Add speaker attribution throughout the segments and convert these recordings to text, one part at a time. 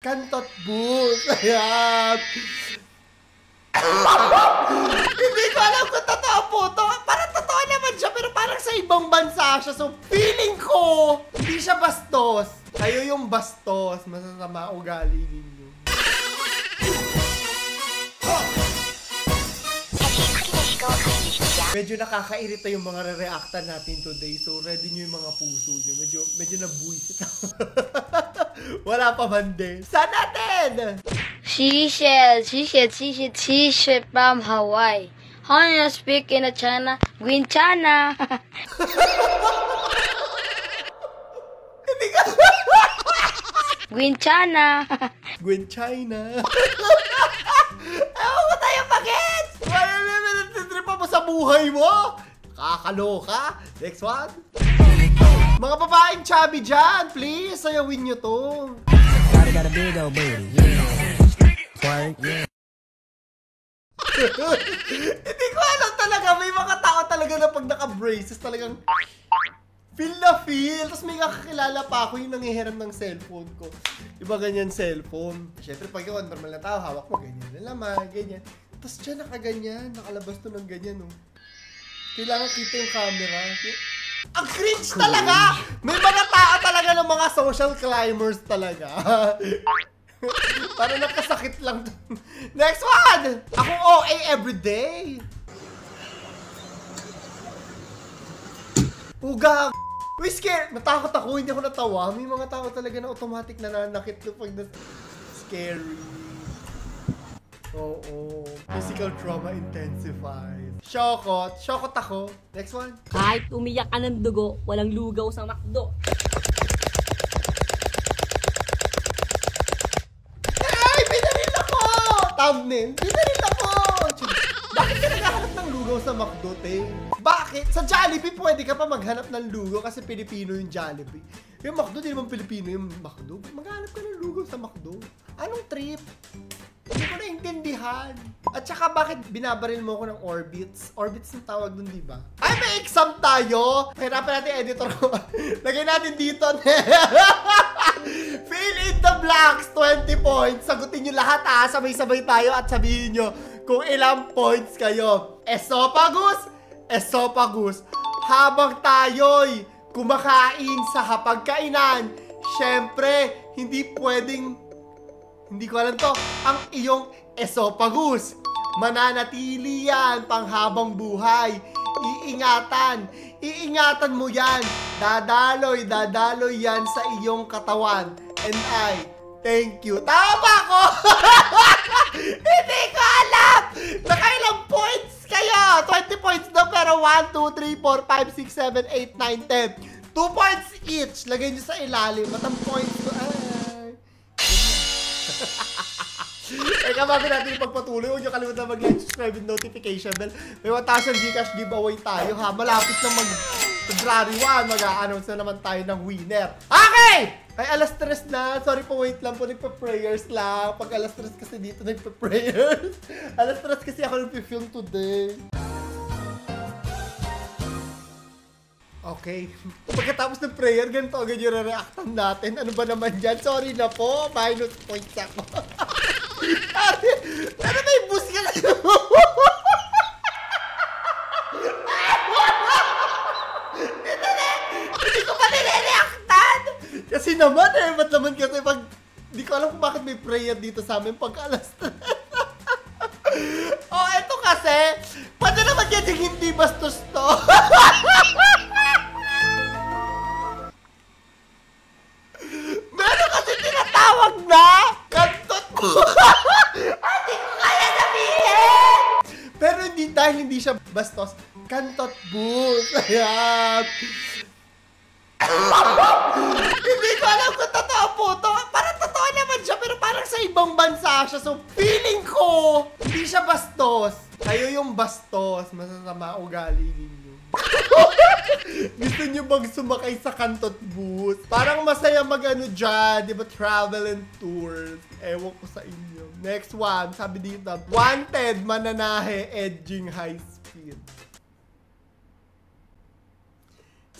Speaker 1: Kantot booth. Ayan. Hindi ko alam kung totoo po to. Parang totoo naman siya, pero parang sa ibang bansa siya. So, feeling ko, hindi siya bastos. Kayo yung bastos. Masasama ugali ninyo. Medyo nakakairita yung mga re-reactan natin today. So, ready nyo yung mga puso nyo. Medyo nabuisit ako. Wala pa man din. Saan natin?
Speaker 2: She from Hawaii. How do you speak in a China? Green China. Green China.
Speaker 1: Green China. Ewan ko tayo bakit? Wala naman natitripa mo sa buhay mo. Kakaloka. Next one. Mga babaeng chubby dyan, please, sayawin nyo to.
Speaker 3: Got a big old booty.
Speaker 1: Hindi ko alam talaga. May mga tao talaga na pag naka-braces talagang feel na feel. Tapos may kakakilala pa ako yung nangihiram ng cellphone ko. Diba ganyan cellphone? Siyempre pag yung normal na tao, hawak mo ganyan na laman, ganyan. Tapos dyan nakaganyan, nakalabas to ng ganyan, oh. Kailangan kita yung camera. Ang cringe talaga! May mga tao talaga ng mga social climbers talaga. Parang nakasakit lang. Next one! Ako OA everyday. Puga! Uy, scared! Natakot ako, hindi ako natawa. May mga tao talaga na automatic nananakit pag scary. Oo. Physical trauma intensifies. Shokot ako. Next one.
Speaker 4: Kahit umiyak ka ng dugo, walang lugaw sa McDo.
Speaker 1: Ay! Binaril ako! Thumbnail. Binaril ako! Bakit ka naghahanap ng lugaw sa McDo, te? Bakit? Sa Jollibee pwede ka pa maghanap ng lugaw kasi Pilipino yung Jollibee. Yung McDo, di naman Pilipino yung McDo. Maghanap ka ng lugaw sa McDo. Anong trip? Hindi ko naintindihan. At saka bakit binabaril mo ko ng Orbits? Orbits yung tawag dun, di ba? Ay, may exam tayo! Hirapan natin editor ko. Lagay natin dito. Fill in the blanks, 20 points. Sagutin nyo lahat ha. Sabay-sabay tayo at sabihin nyo kung ilang points kayo. Esophagus? Esophagus. Habang tayo'y kumakain sa hapagkainan, syempre, hindi pwedeng, hindi ko alam to, ang iyong esophagus. Mananatili yan panghabang buhay. Iingatan mo yan. Dadaloy yan sa iyong katawan. And I thank you. Tama ko! Hindi ko alam! Nakailang points kayo! 20 points na pero 1, 2, 3, 4, 5, 6, 7, 8, 9, 10. 2 points each. Lagay nyo sa ilalim. At ang points ko, Teka, bago natin ipagpatuloy, huwag nyo kalimutan mag-like, subscribe, and notification bell. May 1,000 Gcash giveaway tayo ha. Malapit na February 1, mag-a-announce na naman tayo ng winner. Okay! Ay, alas 3 na. Sorry po, wait lang po. Nagpa-prayers lang. Pag alas 3 kasi dito, nagpa-prayers. Alas 3 kasi ako nagpa-film today. Okay. Pagkatapos ng prayer, ganito agad yung re-reactan natin. Ano ba naman dyan? Sorry na po. Minus points ako. Ano may bus ka na? Hindi ko pa nire-reactan. Kasi naman ba't naman kasi pag... Hindi ko alam kung bakit may prayer dito sa amin pag alas 3. Oh, eto kasi. Paano naman yan yung hindi bastos to? Meron kasi tinatawag na kantot mo. Hindi ko kaya sabihin. Pero hindi, dahil hindi siya bastos, kantot booth. Ayan. Hindi ko alam kung totoo po to. Parang totoo naman siya, pero parang sa ibang bansa siya. So, feeling ko, hindi siya bastos. Kayo yung bastos. Masasama ugali ninyo. Gusto nyo bang sumakay sa kantot booth? Parang masaya mag-ano dyan, di ba? Travel and tours. Ewan ko sa inyo. Next one, sabi dito, wanted, mananahe, edging high speed.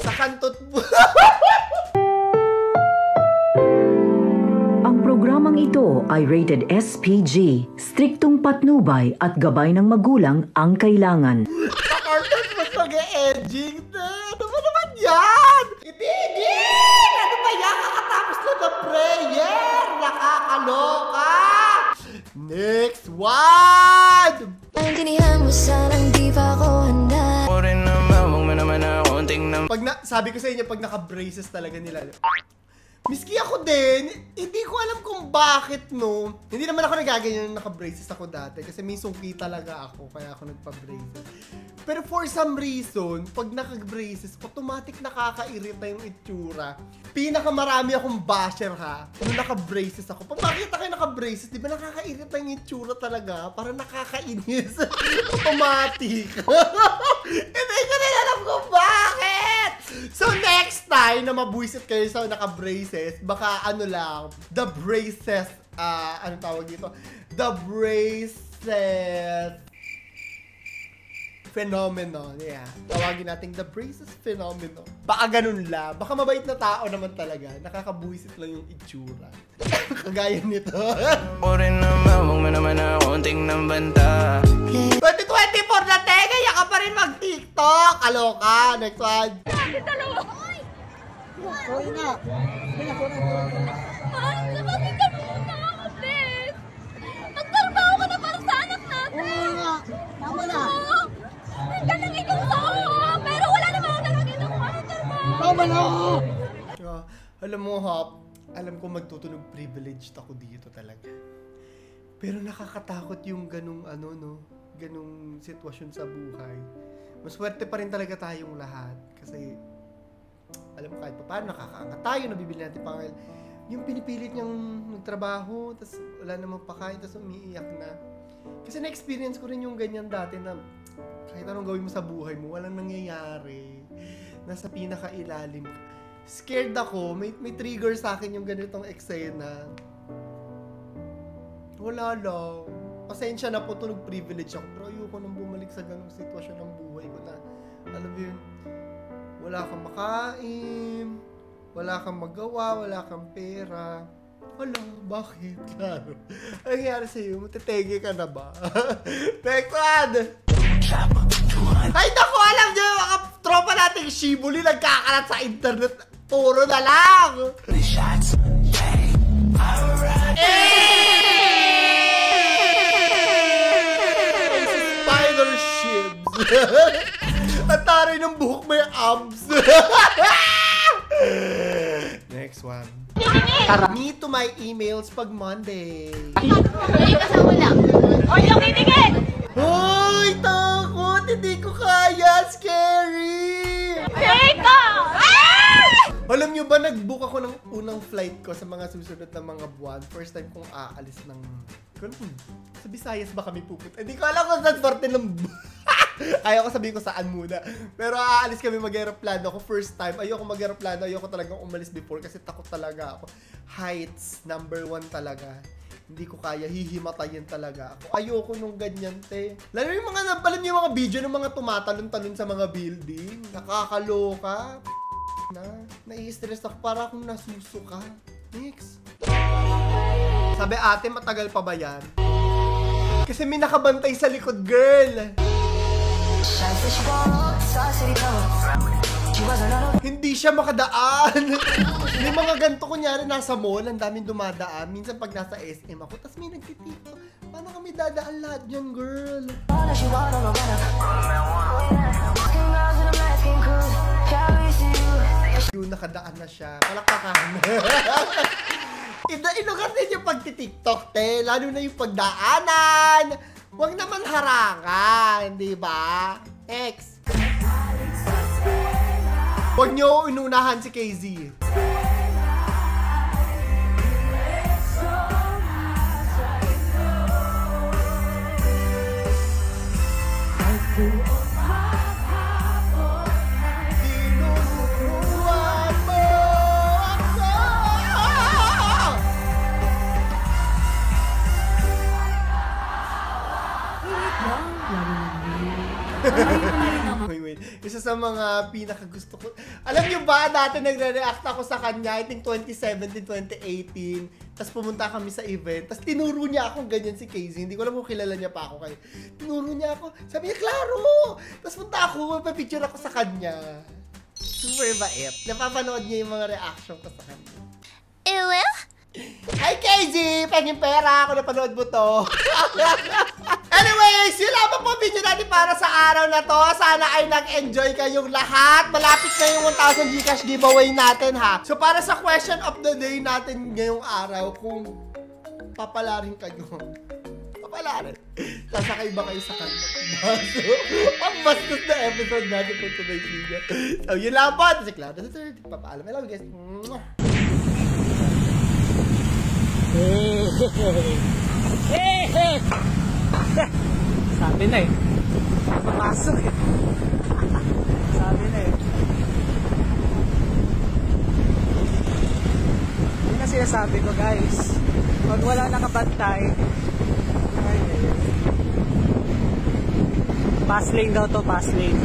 Speaker 1: Sa kantot booth.
Speaker 5: Ang programang Ito ay rated SPG. Striktong patnubay at gabay ng magulang ang kailangan.
Speaker 1: Cartoons mas mag-e-edging. Ano ba naman yan? Itigil! Ano ba yan? Kakatapos na the prayer! Nakakaloka! Next one!
Speaker 6: Naintindihan mo sanang di pa ako handa.
Speaker 1: Sabi ko sa inyo, pag naka-braces talaga nila. Miski ako din, hindi ko alam kung bakit, no. Hindi naman ako nagaganyan nung naka-braces ako dati kasi may sungki talaga ako, kaya ako nagpa-braces. Pero for some reason, pag naka-braces, automatic nakaka-irita yung itsura. Pinakamarami akong basher, ha, nung naka-braces ako. Pag makita kayo naka-braces, di ba nakaka-irita yung itsura talaga? Parang nakakainis. Automatic. Hindi ko rin alam kung bakit! So next time na mabuisit kayo sa naka-braces, baka ano lang, the braces, ano tawag dito? The braces phenomenon. Yeah. Tawagin natin the braces phenomenon. Baka ganun lang. Baka mabait na tao naman talaga. Nakakabuisit lang yung itsura. Kagaya nito. 2024 na te! Kaya ka pa rin mag-TikTok! Aloka! Next one!
Speaker 7: Sorry na.
Speaker 6: Lumapit ka muna ako, please. Magtrabaho ka na para sa anak natin.
Speaker 7: Oo nga. Tama na.
Speaker 6: Nagtanong ikaw sa ako, pero wala naman ako talaga kung ano trabaho.
Speaker 7: Tama na.
Speaker 1: Alam mo, Hop, alam ko magtutunog privileged ako dito talaga. Pero nakakatakot yung ganung ano, no? Ganung sitwasyon sa buhay. Maswerte pa rin talaga tayong lahat. Kasi, alam mo, kahit pa paano, nakakaangat tayo, nabibili natin pangil. Yung pinipilit niyang magtrabaho, tas wala namang pakain, tas umiiyak na. Kasi na-experience ko rin yung ganyan dati na kahit anong gawin mo sa buhay mo, walang nangyayari. Nasa pinakailalim ka. Scared ako, may trigger sa akin yung ganitong eksena. Wala lang. Pasensya na po, tunog privilege ako. Pero ayoko nang bumalik sa ganong sitwasyon ng buhay ko na, alam mo yun, wala kang makain, wala kang magawa, wala kang pera. Wala, bakit? Klaro. Ang nangyari sa'yo, matitege ka na ba? Next one! Ay, naku, alam niyo, mga tropa nating Shibuli, nagkakalat sa internet. Puro na lang! Spider shibs! At taray ng buhok may abs! Next one. Me to my emails pag Monday. Hoy, takot! Hindi ko kaya! Scary! Alam nyo ba, nag-book ako ng unang flight ko sa mga susunod na mga buwan. First time kong aalis ng... Sa Visayas ba kami pupunta? Hindi ko alam kung saan parte ng... Ayaw ko sabihin ko saan muna. Pero aalis kami mag-aeroplano ako. First time. Ayoko mag-aeroplano. Ayoko talagang umalis before kasi takot talaga ako. Heights, number 1 talaga. Hindi ko kaya. Hihimatayin talaga ako. Ayoko nung ganyan, te. Lalo yung mga, alam niyo yung mga video ng mga tumatalon-talon sa mga building. Nakakaloka. Nai-stress ako para akong nasusuka. Next. Sabi ate, matagal pa ba yan? Kasi may nakabantay sa likod, girl. Hindi siya makadaan. May mga ganito, kunyari nasa mall, ang daming dumadaan. Minsan pag nasa SM ako, tas may nagtitito. Paano kami dadaan lahat dyan, girl? Yung nakadaan na siya. Palakpakan. Inugat din yung pagtitiktok, te. Lalo na yung pagdaanan. Huwag naman harangan, di ba? Next. Huwag nyo inunahan si KZ. Wait. Isa sa mga pinakagusto ko. Alam niyo ba, dati nagre-react ako sa kanya, I think 2017, 2018. Tapos pumunta kami sa event. Tapos tinuro niya akong ganyan si Casey. Hindi ko alam kung kilala niya pa ako kayo. Tinuro niya ako. Sabi niya, Claro! Tapos punta ako, magpapicture ako sa kanya. Super bait. Napapanood niya yung mga reaction ko sa kanya.
Speaker 6: Ewe?
Speaker 1: Hi, Casey! Penging pera! Ako napanood mo to. Anyways, yun lang po video natin para sa araw na to. Sana ay nag-enjoy kayong lahat. Malapit na yung 1,000 Gcash giveaway natin, ha? So, para sa question of the day natin ngayong araw, kung papalarin kayo, papalarin. Sasakay ba kayo sa kanto? Baso. Pambastos na episode natin po today's video. So, yun lang po. Ito si Cloud. Ito si papaalam. I love you guys.
Speaker 3: Sabi na eh. Papasok eh. Sabi na eh. Yun ang sinasabi ko guys. Pag wala nakabantay. Pass lane daw to, pass lane.